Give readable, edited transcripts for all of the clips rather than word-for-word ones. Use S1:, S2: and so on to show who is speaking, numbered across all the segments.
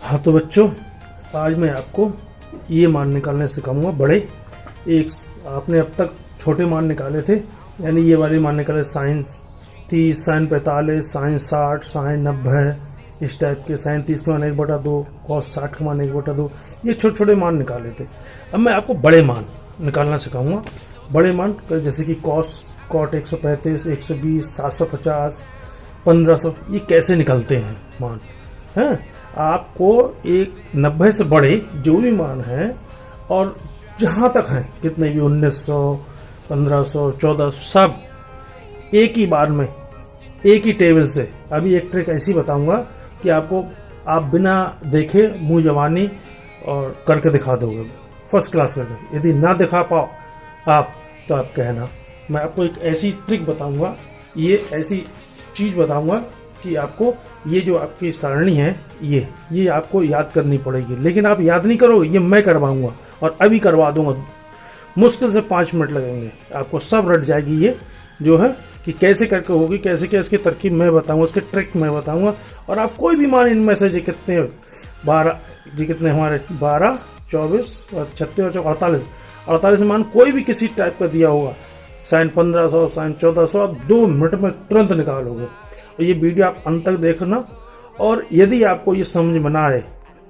S1: हाँ तो बच्चों, आज मैं आपको ये मान निकालने सिखाऊंगा बड़े। एक आपने अब तक छोटे मान निकाले थे, यानी ये वाले मान निकाले साइंस 30, साइन 45, साइन 60, साइन 90, इस टाइप के। साइन 30 का मान 1/2, कॉस 60 का मान 1/2, ये छोटे छोटे मान निकाले थे। अब मैं आपको बड़े मान निकालना सिखाऊंगा। बड़े मान जैसे कि कॉट 135, 120, 750, 1500, ये कैसे निकलते हैं मान हैं। आपको एक 90 से बड़े जो भी मान हैं और जहाँ तक हैं, कितने भी 1900, 1500, 1400, सब एक ही बार में एक ही टेबल से। अभी एक ट्रिक ऐसी बताऊंगा कि आपको आप बिना देखे मुंह जवानी और करके दिखा दोगे, फर्स्ट क्लास करके। यदि ना दिखा पाओ आप तो आप कहना। मैं आपको एक ऐसी ट्रिक बताऊंगा, ये ऐसी चीज़ बताऊंगा कि आपको ये जो आपकी सारणी है ये आपको याद करनी पड़ेगी। लेकिन आप याद नहीं करोगे, ये मैं करवाऊंगा और अभी करवा दूंगा। मुश्किल से 5 मिनट लगेंगे, आपको सब रट जाएगी ये जो है कि कैसे करके होगी, कैसे क्या इसकी तरकीब मैं बताऊंगा, इसके ट्रिक मैं बताऊंगा। और आप कोई भी मान इनमें से कितने 12 जी, कितने हमारे 12, 24 और 36 और 48 मान कोई भी किसी टाइप का दिया होगा, साइन 1500, साइन 1400, आप 2 मिनट में तुरंत निकालोगे। और ये वीडियो आप अंत तक देखना, और यदि आपको ये समझ में ना आए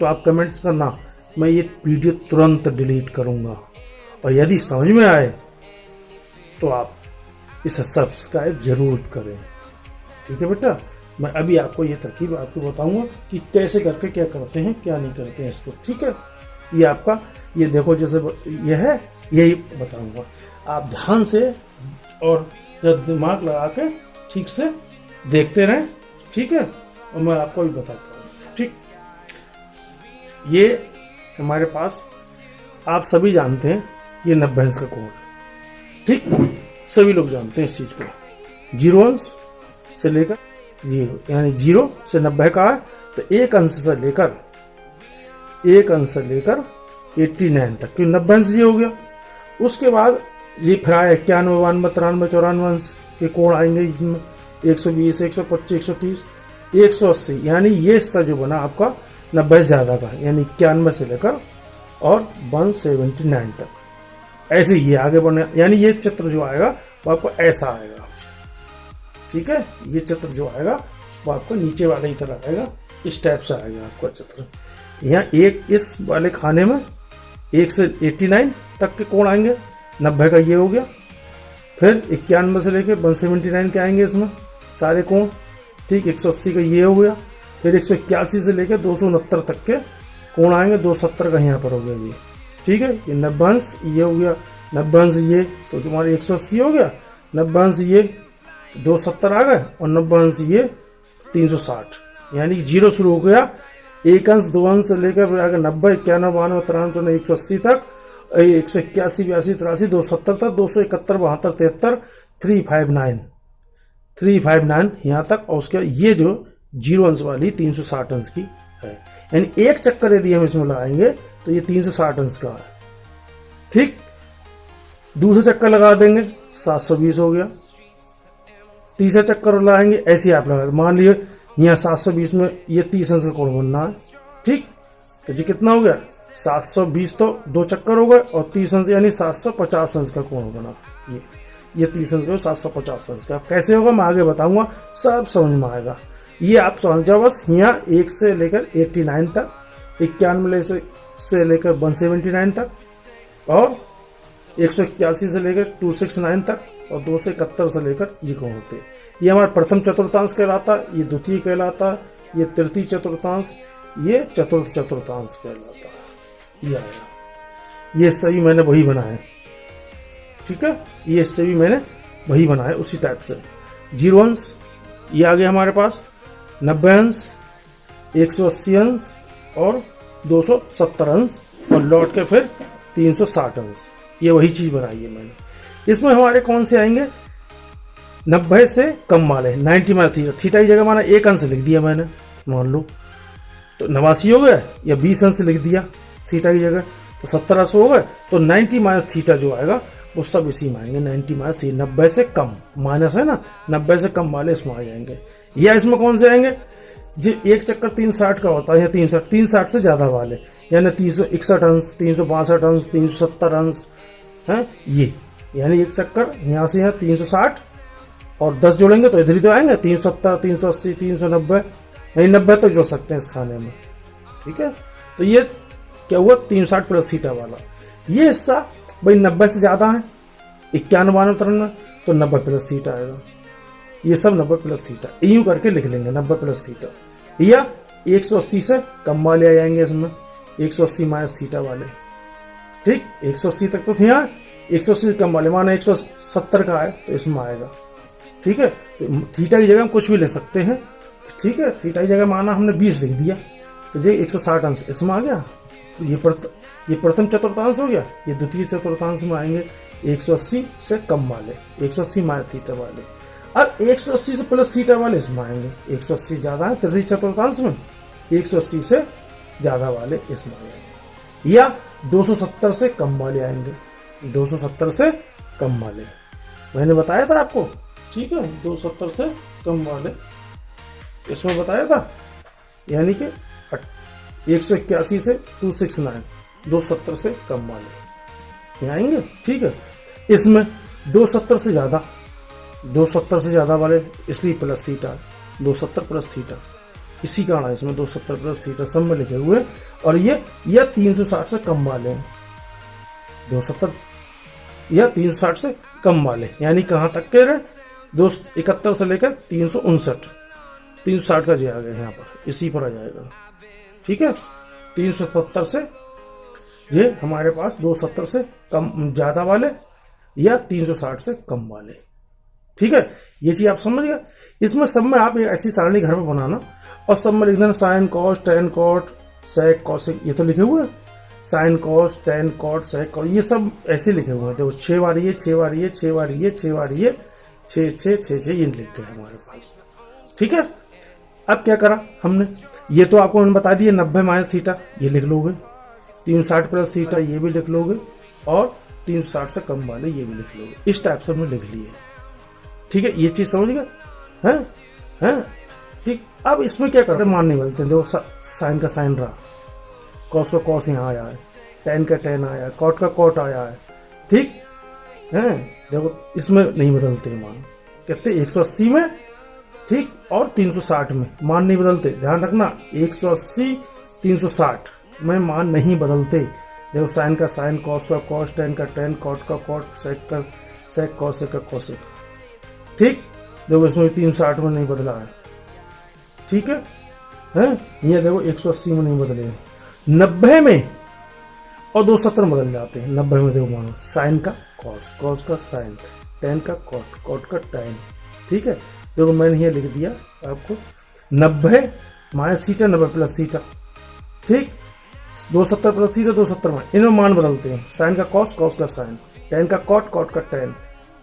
S1: तो आप कमेंट्स करना, मैं ये वीडियो तुरंत डिलीट करूंगा। और यदि समझ में आए तो आप इसे सब्सक्राइब जरूर करें, ठीक है बेटा। मैं अभी आपको ये तरकीब आपको बताऊंगा कि कैसे करके क्या करते हैं क्या नहीं करते हैं इसको, ठीक है। ये आपका ये देखो, जैसे ये है यही बताऊंगा, आप ध्यान से और जब दिमाग लगा के ठीक से देखते रहें, ठीक है। और मैं आपको भी बताता हूँ, ठीक। ये हमारे पास आप सभी जानते हैं, ये 90 अंश का कोड है, ठीक। सभी लोग जानते हैं इस चीज को। 0 अंश से लेकर 0, यानी 0 से 90 का है तो 1 अंश से लेकर 89 तक, क्यों 90 अंश ये हो गया। उसके बाद ये फिर आए 91, 92, 93, 94 अंश के कोण आएंगे इसमें, 120, 125, 130, 180, यानी ये हिस्सा जो बना आपका 90 से ज्यादा का, यानी 91 से लेकर और 179 तक। ऐसे ये आगे बढ़ने, यानी ये चित्र जो आएगा वो आपको ऐसा आएगा, ठीक है। ये चित्र जो आएगा वो आपको नीचे वाले की तरह आएगा, इस टाइप से आएगा आपका चित्र। यहाँ एक इस वाले खाने में 1 से 89 तक के कोण आएंगे, 90 का ये हो गया। फिर 91 से लेके 179 के आएंगे इसमें सारे कोण, ठीक। 180 का ये हो गया। फिर 181 से लेकर 269 तक के कोण आएंगे, 270 का यहाँ पर हो गया ये, ठीक है। ये 90 अंश ये हो गया, 90 अंश ये तो तुम्हारे 180 हो गया, 90 अंश ये 270 आ गए, और 90 अंश ये 360, यानी 0 शुरू हो गया। 1 अंश 2 अंश से लेकर फिर आगे 90, 91, 92, 93, 180 तक, 181, 82, 83, 270 तक, 271, 72, 73, 359 यहाँ तक। और उसके ये जो 0 अंश वाली 360 अंश की है, यानी एक चक्कर यदि हम इसमें लगाएंगे तो ये 360 अंश का है, ठीक। दूसरा चक्कर लगा देंगे 720 हो गया। तीसरा चक्कर लगाएंगे, ऐसे आप लगा, मान लीजिए यहाँ 720 में ये 30 अंश का कोण बनना है, ठीक। तो जी कितना हो गया 720, तो 2 चक्कर हो गए, और 30 अंश यानी 750 अंश का कोण बना। ये 30 अंश का 750 अंश का कैसे होगा मैं आगे बताऊंगा, सब समझ में आएगा। ये आप समझ जाओ बस। यहाँ 1 से लेकर 89 तक, 91 से लेकर 179 तक, और 181 से लेकर 269 तक, और 271 से लेकर ये कोण होते हैं। ये हमारा प्रथम चतुर्थांश कहलाता, ये द्वितीय कहलाता, ये तृतीय चतुर्थांश, ये चतुर्थ चतुर्थांश कहलाता है। ये आया, ये सभी मैंने वही बनाए, ठीक है। ये सभी मैंने वही बनाए उसी टाइप से। 0 अंश ये आ गया हमारे पास, 90 अंश, 180 अंश और 270 अंश, और लौट के फिर 360 अंश। ये वही चीज बनाई है मैंने। इसमें हमारे कौन से आएंगे 90 से कम वाले, 90 माइनस थीटा। थीटा की जगह माना 1 अंश लिख दिया मैंने, मान लो तो 89 हो गया, या 20 अंश लिख दिया थीटा की जगह तो 1700 हो गए। तो 90 माइनस थीटा जो आएगा वो सब इसी में आएंगे, 90 माइनस थीटा, 90 से कम, माइनस है ना, 90 से कम वाले इसमें आ जाएंगे। या इसमें कौन से आएंगे जो एक चक्कर 360 का होता है या 360 से ज़्यादा वाले, यानी 361 अंश, 362 अंश, 370 अंश हैं ये, यानी एक चक्कर यहाँ से यहाँ 360 और 10 जोड़ेंगे तो इधर ही तो आएंगे 370, 380, 390, नहीं 90 तक जोड़ सकते हैं इस खाने में। ठीक है, तो ये क्या हुआ 360 प्लस थीटा वाला। ये हिस्सा भाई 90 से ज़्यादा है, 91, 93, तो 90 प्लस थीटा आएगा। ये सब 90 प्लस थीटा यूँ करके लिख लेंगे 90 प्लस थीटा, या 180 से कम वाले आ जाएंगे इसमें, 180 माइनस थीटा वाले। ठीक, 180 तक तो थे यहाँ, 180 से कम वाले माना 170 का है तो इसमें आएगा। ठीक है, तो थीटा की जगह हम कुछ भी ले सकते हैं। ठीक है, थीटा की जगह माना हमने 20 लिख दिया तो ये 160 अंश इसमें आ गया। ये प्रथम चतुर्थांश हो गया, ये द्वितीय चतुर्थांश में आएंगे 180 से कम वाले, 180 माइनस थीटा वाले। अब 180 से प्लस थीटा वाले इसमें आएंगे, 180 ज़्यादा है तृतीय चतुर्थांश में, 180 से ज़्यादा वाले इसमें आएंगे, या 270 से कम वाले आएंगे, 270 से कम वाले मैंने बताया था आपको। ठीक है, 270 से कम वाले इसमें बताया था, यानी कि 181 से 269, 270 से कम वाले ये आएंगे। ठीक है, इसमें 270 से ज़्यादा, 270 से ज़्यादा वाले इसलिए प्लस थीटा, 270 प्लस थीटा इसी कारण है इसमें 270 प्लस थीटा सब में लिखे हुए। और ये या 360 से कम वाले हैं, 270 या 360 से कम वाले, यानी कहाँ तक के रहे 271 से लेकर 359, 360 का जी आ गया यहाँ पर, इसी पर आ जाएगा। ठीक है, 370 से ये हमारे पास 270 से कम ज़्यादा वाले या 360 से कम वाले। ठीक है, ये चीज़ आप समझ गए। इसमें सब में आप एक ऐसी सारणी घर में बनाना और सब में लिख देना sine cos tan cot sec cosec, ये तो लिखे हुए हैं, sine cos tan cot sec cot, ये सब ऐसे लिखे हुए हैं। देखो 6 बार ये, 6 बार ये, 6 बार ये, 6 बार ये, 6 6 6 6 ये लिख गए हमारे पास। ठीक है, अब क्या करा हमने, ये तो आपको मैंने बता दिया 90 माइनस थीटा ये लिख लोगे, 360 प्लस थीटा ये भी लिख लोगे, और 360 से कम वाले ये भी लिख लोगे। इस टाइप से हमने लिख लिए। ठीक है, ये चीज समझ गए हैं। ठीक, अब इसमें क्या करते हैं, मान नहीं बदलते। देखो साइन का साइन रहा, कॉस का कॉस यहाँ आया है, टेन का टेन आया है, कॉट का कॉट आया है। ठीक है, देखो इसमें नहीं बदलते मान, कहते 180 में, ठीक, और 360 में मान नहीं बदलते। ध्यान रखना 180 360 में मान नहीं बदलते। देखो साइन का साइन, कॉस का कॉस, टेन का टेन, कॉट का कॉट, सेक का सेक, कॉसेक का कॉसेक। ठीक, देखो इसमें 360 में नहीं बदला है। ठीक है, ये देखो 180 में नहीं बदले हैं, 90 में और 270 बदल जाते हैं। 90 में देखो मानो साइन का कॉस, कॉस का साइन, टेन का कॉट, कॉट का टेन। ठीक है, देखो मैंने ये लिख दिया आपको 90 माइनस थीटा, 90 प्लस थीटा। ठीक, 270 प्लस थीटा, 270 में इनमें मान बदलते हैं, साइन का कॉस, कॉस का साइन, टेन का कॉट, कॉट का टेन,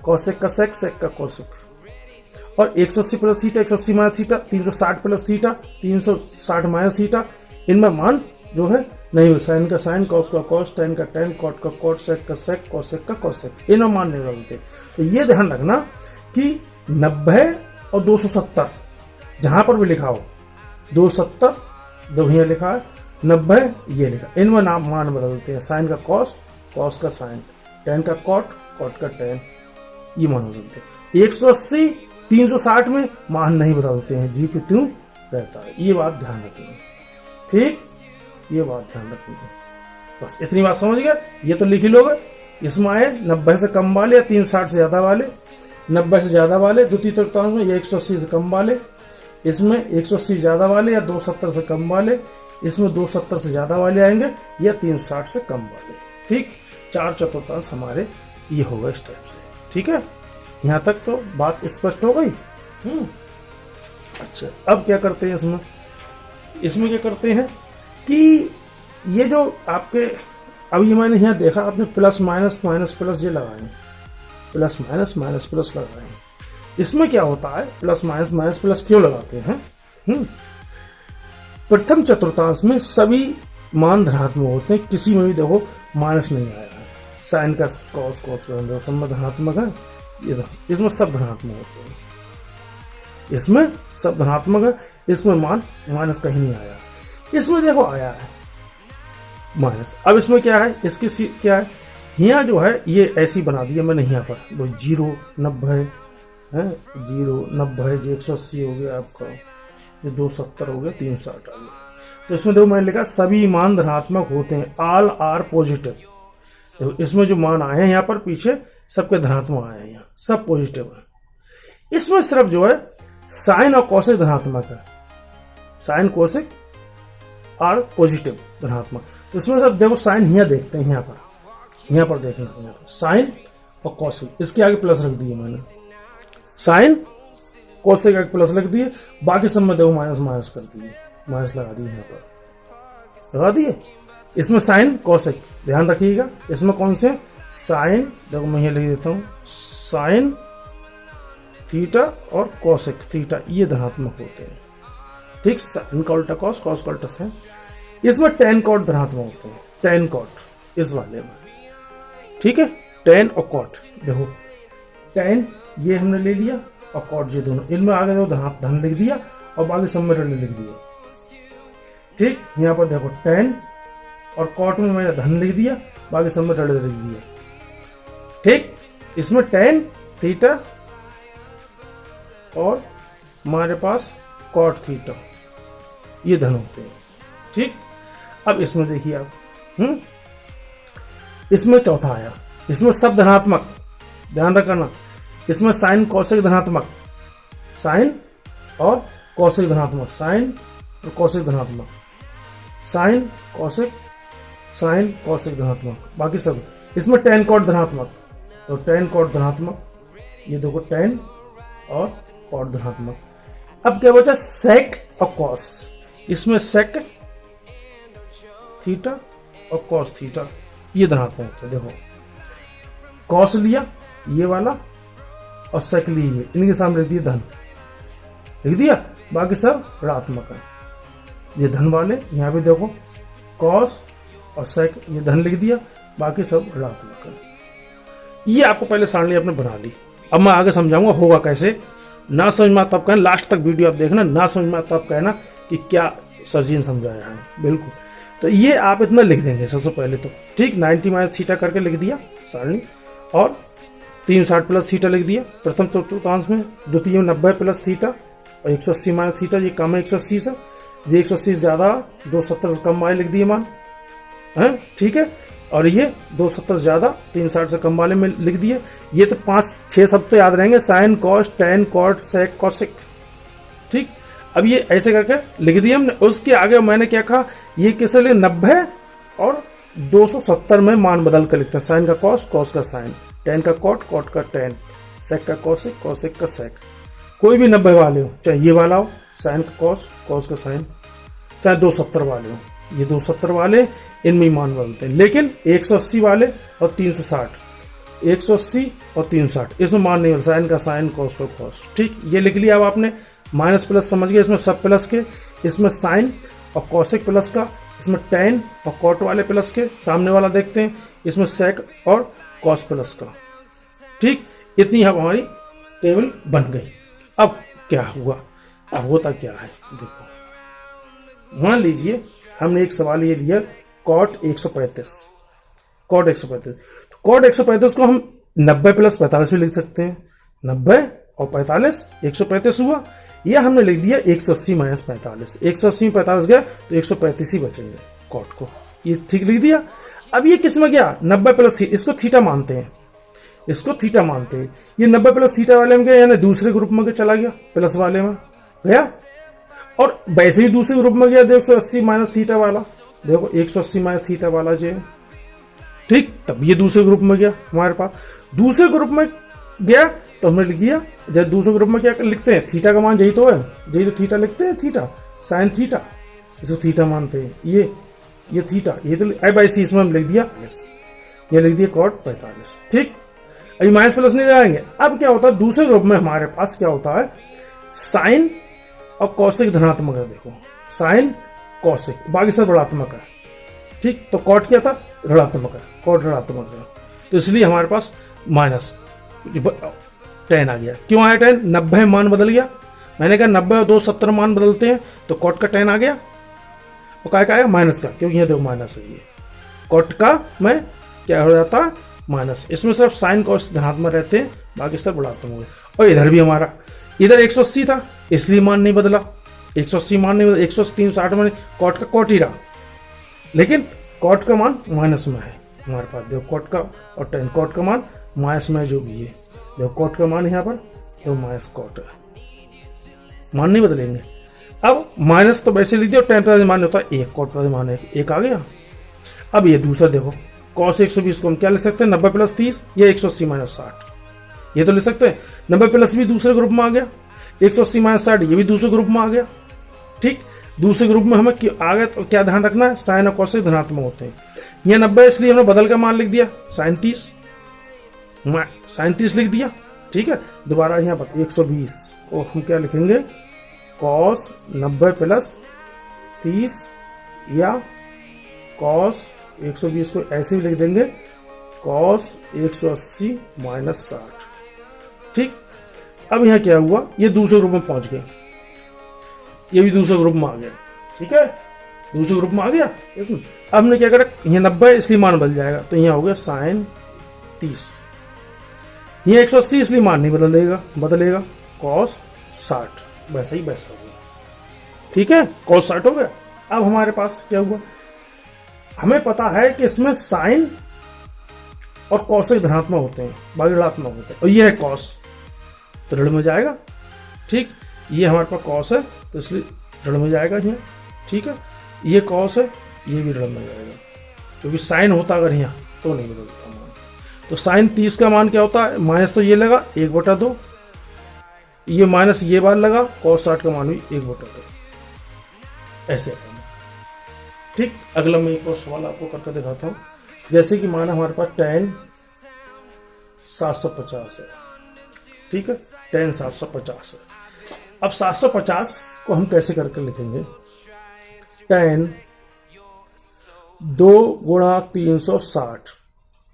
S1: कॉसेक का सेक, सेक का कॉसेक। और 180 plus theta, 180 minus theta, 360 plus theta, 360 minus theta, इनमें मान जो है नहीं, साइन का साइन, कॉस का कॉस, टेन का टेन, कॉट का कॉट, सेक का सेक, कॉसेक का कॉसेक, इनमें मान नहीं बदलते। तो ये ध्यान रखना कि 90 और 270 जहां पर भी लिखा हो, 270 दो यहाँ लिखा है, 90 ये लिखा, इनमें नाम मान बदलते हैं। साइन का कॉस, कॉस का साइन, टेन का कॉट, कॉट का टेन, ये मान बदलते हैं। 180 360 में मान नहीं बदलते हैं, जी क्यों त्यों रहता है। ये बात ध्यान रखेंगे। ठीक, ये बात ध्यान रखेंगे। बस इतनी बात समझ गया। ये तो लिख ही लोगे। इसमें आए 90 से कम वाले या 360 से ज्यादा वाले, 90 से ज्यादा वाले द्वितीय चतुर्थांश में, या 180 से कम वाले, इसमें 180 ज्यादा वाले या 270 से कम वाले, इसमें 270 से ज्यादा वाले आएंगे या 360 से कम वाले। ठीक, 4 चतुर्थांश हमारे ये होगा इस टाइप से। ठीक है, यहाँ तक तो बात स्पष्ट हो गई। अच्छा, अब क्या करते हैं इसमें क्या करते हैं कि ये जो आपके अभी मैंने यहाँ देखा, आपने प्लस माइनस माइनस प्लस ये लगाए, प्लस माइनस माइनस प्लस लगाए। इसमें क्या होता है, प्लस माइनस माइनस प्लस क्यों लगाते हैं? प्रथम चतुर्थांश में सभी मान धनात्मक होते हैं, किसी में भी देखो माइनस नहीं आया है। साइन का कॉस, कॉस का सब में धनात्मक है, ये इसमें सब धनात्मक होते हैं। इसमें सब धनात्मक है, इसमें मान माइनस कहीं नहीं आया, इसमें देखो आया है माइनस। अब इसमें क्या है, इसकी क्या है, यहाँ जो है ये ऐसी बना दिया मैंने यहाँ पर, वो 0 90 है, 0 90 जी 180 हो गया आपका, ये 270 हो गया, 360 आ गया। तो इसमें देखो मैंने लिखा सभी मान धनात्मक होते हैं, ऑल आर पॉजिटिव। देखो इसमें जो मान आए हैं यहाँ पर पीछे सबके धनात्मक आए हैं, यहाँ सब पॉजिटिव है। इसमें सिर्फ जो है साइन और कॉसेक धनात्मक है, साइन कॉसेक आर पॉजिटिव धनात्मक। तो इसमें सब देखो साइन यहाँ देखते हैं, यहाँ पर देखना, यहाँ पर साइन और कॉसेक, इसके आगे प्लस रख दिए मैंने, साइन कॉसेक आगे प्लस रख दिए, बाकी सब में देखो माइनस माइनस कर दिए, माइनस लगा दिए, यहाँ पर लगा दिए। इसमें साइन कॉसेक ध्यान रखिएगा, इसमें कौन से साइन, देखो मैं ये लिख देता हूँ, साइन थीटा और कॉसेक थीटा ये धनात्मक होते हैं, ठीक, साइन का उल्टा कॉस, कॉस का उल्टा साइन। इसमें टेन कॉट धनात्मक होते हैं, टेन कॉट इस वाले में, ठीक है, टेन और कॉट। देखो टेन ये हमने ले लिया और कॉट ये दोनों, इनमें आगे देखो धन लिख दिया और बाकी सब में ऋण लिख दिया, ठीक। यहाँ पर देखो टेन और कॉट में मैंने धन लिख दिया, बाकी सब में ऋण लिख दिया, ठीक। इसमें टेन थीटा और हमारे पास कॉट थीटा ये धन होते हैं, ठीक। अब इसमें देखिए आप, इसमें चौथा आया, इसमें सब धनात्मक, ध्यान रखना, इसमें साइन कॉसेक धनात्मक, साइन और कॉसेक धनात्मक, साइन और कॉसेक धनात्मक, साइन कॉसेक धनात्मक, बाकी सब। इसमें टेन कॉट धनात्मक, तो टेन कॉट धनात्मक, ये देखो टेन और कॉट धनात्मक। अब क्या बचा, सेक और कॉस, इसमें सेक थीटा और कॉस थीटा ये धनात्मक होते हैं। देखो कॉस लिया ये वाला और सेक ली, इनके सामने लिख दिया धन, लिख दिया, बाकी सब ऋणात्मक है। ये धन वाले यहाँ भी देखो कॉस और सेक ये धन लिख दिया, बाकी सब ऋणात्मक है। ये आपको पहले सारणी आपने बना ली। अब मैं आगे समझाऊंगा होगा कैसे। ना समझ में तब कहना, लास्ट तक वीडियो आप देखना, ना समझ में तब कहना कि क्या सर जी ने समझाया है, बिल्कुल। तो ये आप इतना लिख देंगे सबसे पहले तो, ठीक, 90 माइनस थीटा करके लिख दिया सारणी, और 360 प्लस थीटा लिख दिया प्रथम चतुर्थांश में, द्वितीय में 90 प्लस थीटा और 180 माइनस थीटा, ये कम है 180 से, ये 180 ज्यादा 270 से कम वाले लिख दिए मान, है, ठीक है। और ये 270 ज्यादा 360 से कम वाले में लिख दिए। ये तो 5-6 सब तो याद रहेंगे, sine cos tan cot sec cosec, ठीक। अब ये ऐसे करके लिख दिए हमने। उसके आगे मैंने क्या कहा, ये किसे लिए 90 और 270 में मान बदल कर लिखते हैं, साइन का कॉस, कॉस का साइन, टेन का कॉट, कॉट का टेन, सेक का कॉसेक, कॉसेक का सेक। कोई भी 90 वाले हो, चाहे ये वाला हो साइन का कॉस, कॉस का साइन, चाहे 270 वाले हो, ये 270 वाले इनमें मान बदलते हैं। लेकिन 180 वाले और 360, 180 और 360 इसमें मान नहीं बदलता, साइन का साइन, कॉस का कॉस, ठीक। ये लिख लिया अब आपने, माइनस प्लस समझ गए, इसमें सब प्लस के, इसमें साइन और कॉसेक प्लस का, इसमें टेन और कॉट वाले प्लस के, सामने वाला देखते हैं, इसमें सेक और कॉस प्लस का, ठीक। इतनी अब हमारी टेबल बन गई। अब क्या हुआ, अब होता क्या है देखो, मान लीजिए हमने एक सवाल ये लिया कॉट 135, कॉट 135, तो कॉट 135 को हम 90 प्लस 45 में लिख सकते हैं, 90 और 45 135 हुआ। ये हमने लिख दिया 180 माइनस 45, 180 में 45 गया तो 135 ही बचेंगे कॉट को, ये ठीक लिख दिया। अब ये किस में गया, 90 प्लस थीटा, इसको थीटा मानते हैं, इसको थीटा मानते हैं। ये 90 प्लस थीटा वाले में गया, यानी दूसरे ग्रुप में चला गया, प्लस वाले में गया। और वैसे ही दूसरे ग्रुप में गया, 180 माइनस थीटा वाला, देखो 180 माइनस थीटा वाला जो है, ठीक, तब ये दूसरे ग्रुप में गया हमारे पास। दूसरे ग्रुप में गया तो हमने लिख दिया, जब दूसरे ग्रुप में क्या लिखते हैं, थीटा का मान यही तो है, यही तो थीटा लिखते हैं, थीटा साइन थीटा, इसको थीटा मानते हैं। ये थीटा, ये तो अब ऐसे इसमें हम लिख दिया, ये लिख दिया कॉट 45, ठीक। अभी माइनस प्लस नहीं लगाएंगे। अब क्या होता है, दूसरे ग्रुप में हमारे पास क्या होता है, साइन और कॉसेक धनात्मक है, देखो साइन कॉसेक, बाकी सब ऋणात्मक है, ठीक। तो कॉट क्या था, ऋणात्मक है, कॉट ऋणात्मक है, तो इसलिए हमारे पास माइनस 10 आ गया। क्यों आया 10, 90 मान बदल गया, मैंने कहा 90 और 270 मान बदलते हैं तो कॉट का 10 आ गया, और क्या आएगा माइनस का, क्योंकि यहाँ देखो माइनस है, ये कॉट का में क्या हो जाता है माइनस। इसमें सिर्फ साइन कॉस धनात्मक रहते हैं, बाकी सब ऋणात्मक होंगे। और इधर भी हमारा इधर 180 था इसलिए मान नहीं बदला, 180 मान नहीं बदला, 160 में कॉट का कॉट ही रहा, लेकिन कॉट का मान माइनस में है हमारे पास। देखो कॉट का और 10 कॉट का मान माइनस में जो भी है, देखो कॉट का मान यहाँ पर देखो माइनस कॉट है, मान नहीं बदलेंगे। अब माइनस तो वैसे लीजिए और 10 प्लस मान होता है 1, कॉट प्लस मान एक आ गया। अब ये दूसरा देखो कॉस 120 को हम क्या ले सकते हैं 90 प्लस 30 या 180 माइनस 60, ये तो ले सकते हैं। 90 प्लस भी दूसरे ग्रुप में आ गया, 180 माइनस 60 ये भी दूसरे ग्रुप में आ गया। ठीक, दूसरे ग्रुप में हमें आ गया तो क्या ध्यान रखना है, साइन और कॉस धनात्मक होते हैं। यह 90 इसलिए हमने बदल का मान लिख दिया साइन 30 लिख दिया। ठीक है, दोबारा यहाँ पर 120 और हम क्या लिखेंगे कॉस 90 प्लस 30 या कॉस 120 को ऐसे भी लिख देंगे कॉस 180 माइनस 60। ठीक, अब यहाँ क्या हुआ, ये दूसरे ग्रुप में पहुंच गया, ये भी दूसरे ग्रुप में आ गया। ठीक है, दूसरे ग्रुप में आ गया इसमें। अब हमने क्या करा, यहाँ 90 इसलिए मान बदल जाएगा, तो यहाँ हो गया साइन 30, यहाँ 180 इसलिए मान नहीं बदलेगा कॉस 60, वैसा ही वैसा हो गया। ठीक है, कॉस 60 हो गया। अब हमारे पास क्या हुआ, हमें पता है कि इसमें साइन और कॉस धनात्मक होते हैं, बाकी ऋणात्मक होते हैं, और ये है कॉस तो ऋण में जाएगा। ठीक, ये हमारे पास कॉस है तो इसलिए ऋण में जाएगा यहाँ। ठीक है, ये कॉस है ये भी ऋण में जाएगा, क्योंकि साइन होता अगर यहाँ तो नहीं बदलता मान। तो साइन 30 का मान क्या होता है, माइनस तो ये लगा 1/2, ये माइनस ये बार लगा, कॉस 60 का मान भी 1/2 ऐसे। ठीक, अगला मैं एक और सवाल आपको करके दिखाता हूँ। जैसे कि माना हमारे पास tan 750 है। ठीक है, tan 750 है। अब 750 को हम कैसे करके लिखेंगे, tan 2 गुणा 360,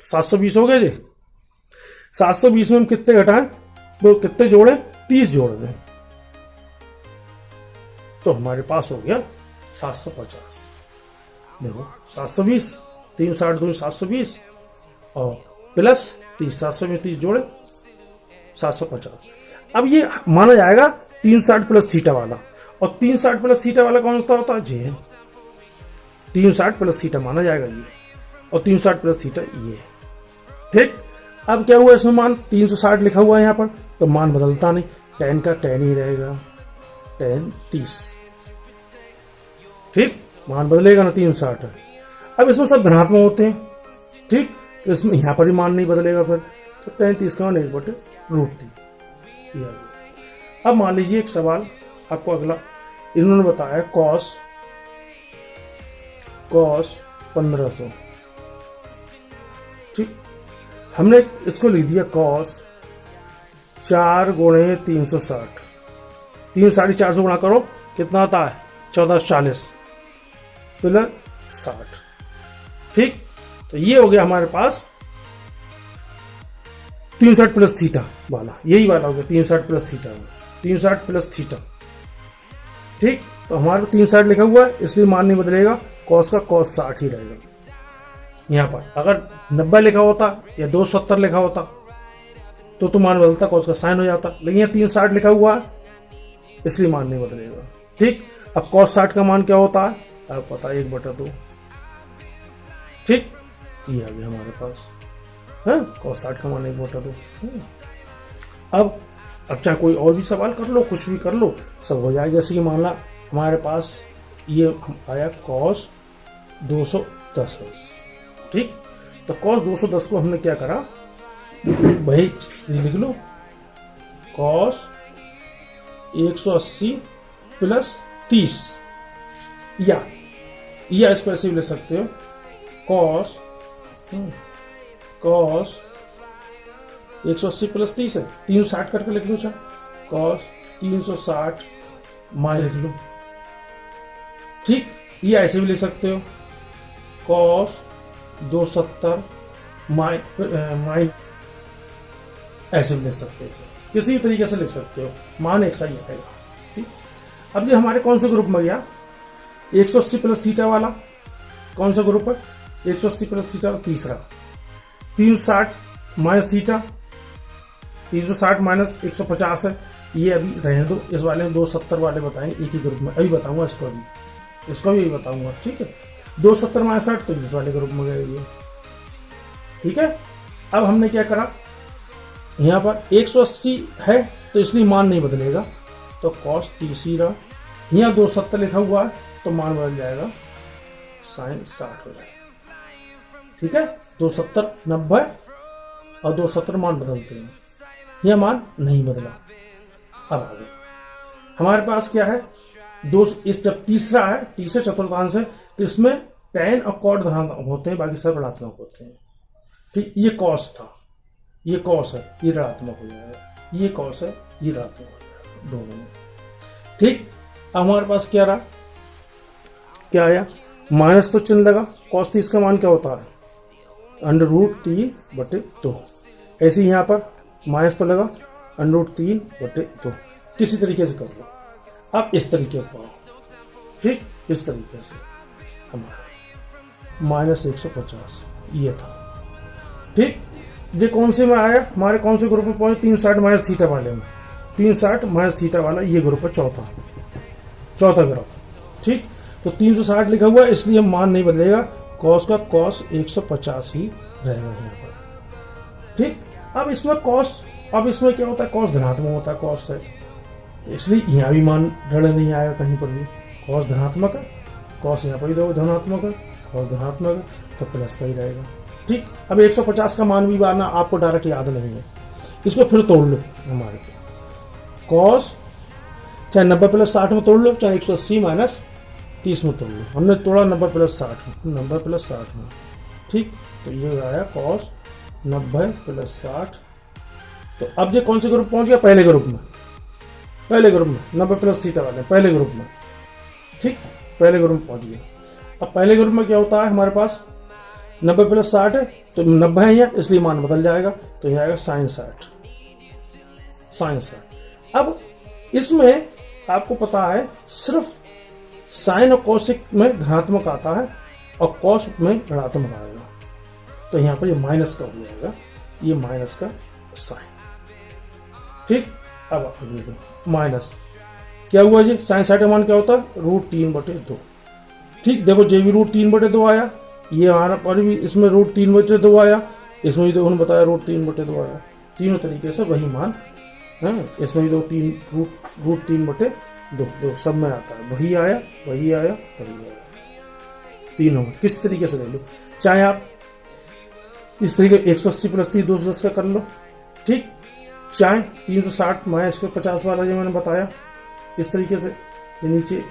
S1: 720 हो गए जी। 720 में हम कितने घटाएं, वो कितने जोड़े 30 जोड़ दें, तो हमारे पास हो गया 750। देखो 720 360 दूनी 720 और प्लस 30, 730 जोड़े 750। अब ये माना जाएगा 360 प्लस थीटा वाला, और 360 प्लस थीटा वाला कौन सा होता है जे, 360 प्लस थीटा माना जाएगा ये, और 360 प्लस थीटा ये। ठीक, अब क्या हुआ इसमें मान 360 लिखा हुआ है यहाँ पर, तो मान बदलता नहीं, tan का tan ही रहेगा, tan 30। ठीक, मान बदलेगा ना 360 है। अब इसमें सब धनात्मक होते हैं। ठीक, तो इसमें यहाँ पर भी मान नहीं बदलेगा फिर, तो tan 30 का मान 1/√3। अब मान लीजिए एक सवाल आपको अगला, इन्होंने बताया कॉस 1500। ठीक, हमने इसको लिख दिया कॉस 4 गुणे 360, 3 450 गुणा करो कितना आता है 1440 प्लस 60। ठीक, तो ये हो गया हमारे पास 360 प्लस थीटा वाला, यही वाला हो गया 360 प्लस थीटा, 360 प्लस थीटा। ठीक, तो हमारे 360 लिखा हुआ है इसलिए मान नहीं बदलेगा, कॉस का कॉस 60 ही रहेगा। यहाँ पर अगर 90 लिखा होता या 270 लिखा होता तो मान बदलता, कॉस का साइन हो जाता, लेकिन यहाँ 360 लिखा हुआ है इसलिए मान नहीं बदलेगा। ठीक, अब कॉस 60 का मान क्या होता है अब पता है 1/2। ठीक, ये आ गया हमारे पास है कॉस 60 का मान 1/2। अब चाहे कोई और भी सवाल कर लो, कुछ भी कर लो, सब हो जाए। जैसे कि मान ला हमारे पास ये आया कॉस 210 है। ठीक, तो कॉस 210 को हमने क्या करा भाई लिख लो, कॉस 180 प्लस 30, या इसको ऐसे भी ले सकते हो कॉस 180 प्लस 30 है, 360 करके लिख लो, कॉस 360 माइनस लिख लो। ठीक, ये ऐसे भी ले सकते हो कॉस 270 माइनस, ऐसे भी ले सकते हो, किसी भी तरीके से लिख सकते हो, मान एक सा ही आएगा। ठीक। अब ये हमारे कौन से ग्रुप में गया, 180 प्लस थीटा वाला कौन सा ग्रुप है, 180 प्लस थीटा तीसरा, 360 माइनस थीटा, 360 माइनस 150 है, ये अभी रहने दो, इस वाले में 270 वाले बताएंगे एक ही ग्रुप में, अभी बताऊंगा इसको भी यही बताऊंगा, ठीक है। 270 माइनस 60 तो इस वाले ग्रुप में गए ये, ठीक है। अब हमने क्या करा, यहाँ पर 180 है तो इसलिए मान नहीं बदलेगा, तो कॉस 30 ही रहा, यहाँ 270 लिखा हुआ है तो मान बदल जाएगा, साइन 60 हो जाएगा, ठीक है। 270 90 और 270 मान बदलते हैं, यह मान नहीं बदला। अब आगे हमारे पास क्या है, इस जब तीसरा है, तीसरे चतुर्थांश है, तो इसमें tan और cot धनात्मक होते हैं, बाकी सब ऋणात्मक होते हैं, ठीक। ये कॉस था, ये कॉस है, ये ऋणात्मक हो जाएगा, ये कॉस है, ये ऋणात्मक हो जाएगा दोनों में, ठीक। अब हमारे पास क्या रहा, क्या आया, माइनस तो चिन्ह लगा, कॉस 30 का मान क्या होता है, √3/2। ऐसे ही यहाँ पर माइनस तो लगा, √3/2। किसी तरीके से कर लो, अब इस तरीके को, ठीक, इस तरीके से हमारा -150 ये था, ठीक। ये कौन से में आया, हमारे कौन से ग्रुप में पहुंचे, 360 माइनस थीटा वाले में, 360 माइनस थीटा वाला ये ग्रुप है, चौथा ग्रुप, ठीक। तो 360 लिखा हुआ है इसलिए मान नहीं बदलेगा, कॉस का कॉस 150 ही रहेगा यहाँ पर, ठीक। अब इसमें कॉस, अब इसमें क्या होता है, कॉस धनात्मक होता है कॉस से, तो इसलिए यहाँ भी मान ऋण नहीं आएगा कहीं पर भी, कॉस धनात्मक है, कॉस यहाँ पर भी धनात्मक है, कॉस धनात्मक है तो प्लस का ही रहेगा, ठीक। अब 150 का मान भी आना आपको डायरेक्ट याद नहीं है, इसको फिर तोड़ लो, हमारे कॉस चाहे 90 प्लस 60 में तोड़ लो, चाहे 180 माइनस 30 में तोड़ लो, हमने तोड़ा 90 प्लस 60 में, ठीक। तो ये आया कॉस 90 प्लस 60। तो अब ये कौन से ग्रुप पहुंच गया, पहले ग्रुप में 90 प्लस थीटा वाले पहले ग्रुप में, ठीक, पहले ग्रुप में पहुंच गया। अब पहले ग्रुप में क्या होता है, हमारे पास 90 प्लस 60 है तो 90 है यहाँ, इसलिए मान बदल जाएगा, तो यह आएगा साइन 60। अब इसमें आपको पता है सिर्फ साइन और कॉसिक में धनात्मक आता है और कॉस में ऋणात्मक आएगा, तो यहाँ पर ये माइनस का हो जाएगा, ये माइनस का साइन, ठीक। अब देखो माइनस क्या हुआ जी, साइन 60 का मान क्या होता है, √3/2, ठीक। देखो जे भी √3/2 आया, ये हमारा पर भी इसमें √3/2 आया, इसमें भी देखो बताया √3/2 आया, तीनों तरीके से वही मान है, इसमें भी √3/2 सब में आता है, वही आया, तीनों में किस तरीके से ले लो, चाहे आप इस तरीके 180 प्लस 30 210 का कर लो, ठीक, चाहे 360 माइनस 50 वाला जो मैंने बताया इस तरीके से, ये नीचे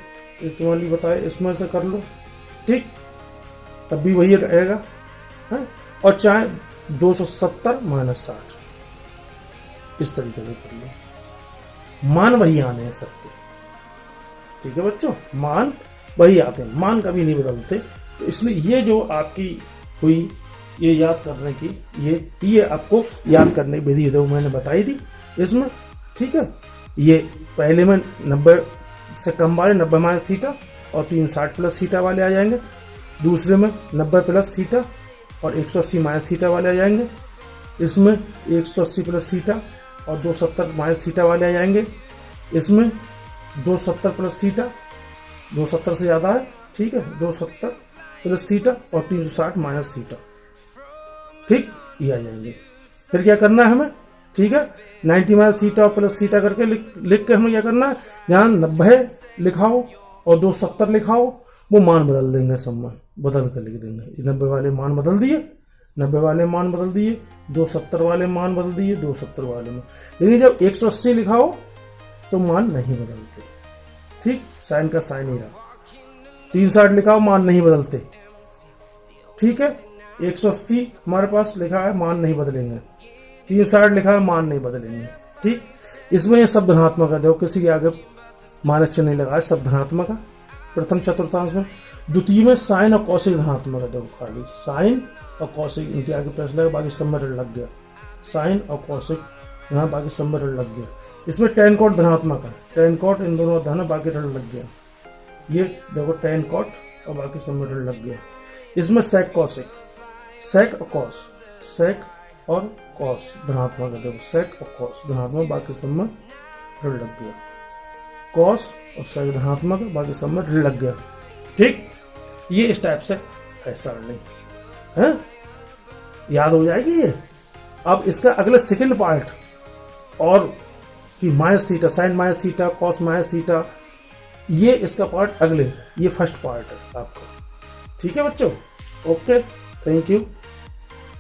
S1: तुम्हारी बताया इसमें से कर लो, ठीक, तब भी वही रहेगा है, और चाहे 270 माइनस 60 इस तरीके से कर लो, मान वही आने हैं सबके, ठीक है बच्चों, मान वही आते हैं, मान कभी नहीं बदलते। तो इसलिए ये जो आपकी हुई ये याद करने की, ये आपको याद करने की विधि जो मैंने बताई थी इसमें, ठीक है। ये पहले में 90 से कम वाले 90 माइनस थीटा और 360 प्लस थीटा वाले आ जाएंगे, दूसरे में 90 प्लस थीटा और 180 माइनस थीटा वाले आ जाएंगे, इसमें 180 प्लस थीटा और 270 माइनस थीटा वाले आ जाएंगे, इसमें 270 प्लस थीटा, 270 से ज़्यादा है, ठीक है, 270 प्लस थीटा और 360 माइनस थीटा, ठीक, ये आ जाएंगे। फिर क्या करना है हमें, ठीक है, 90 माइनस थीटा और प्लस थीटा करके लिख के हमें क्या करना है, यहाँ 90 लिखाओ और 270 लिखाओ, वो मान बदल देंगे, सब में बदल कर लिख देंगे, 90 वाले मान बदल दिए, 90 वाले मान बदल दिए, 270 वाले मान बदल दिए 270 वाले में, लेकिन जब 180 लिखाओ तो मान नहीं बदलते, ठीक, साइन का साइन ही रहा, 360 लिखाओ मान नहीं बदलते, ठीक है, 180 हमारे पास लिखा है मान नहीं बदलेंगे, 360 लिखा है मान नहीं बदलेंगे, ठीक। इसमें ये सब धनात्मक है, देखो किसी के आगे माइनस चिन्ह नहीं लगा है, सब धनात्मक है प्रथम चतुर्थांश में। द्वितीय में साइन और कौशिक धनात्मक है, देखो खाली साइन और कौशिक इनके आगे प्लस लगा, बाकी सब में ऋण लग गया, साइन और कौशिक यहाँ बाकी सब में ऋण लग गया। इसमें tan cot धनात्मक है, tan cot इन दोनों धन है, बाकी ऋण लग गया। ये देखो tan cot और बाकी सब में ऋण लग गया। इसमें sec cosec, sec और cos, sec और cos धनात्मक है, देखो sec और cos धनात्मक, बाकी सब में ऋण लग गया। cos और sec धनात्मक है, बाकी सब में ऋण लग गया। ठीक, ये इस टाइप से है सरणी है, याद हो जाएगी ये। अब इसका अगला सेकंड पार्ट और कि minus theta, sine minus theta, cos minus theta, ये इसका पार्ट अगले, ये फर्स्ट पार्ट है आपका। ठीक है बच्चों, ओके, थैंक यू।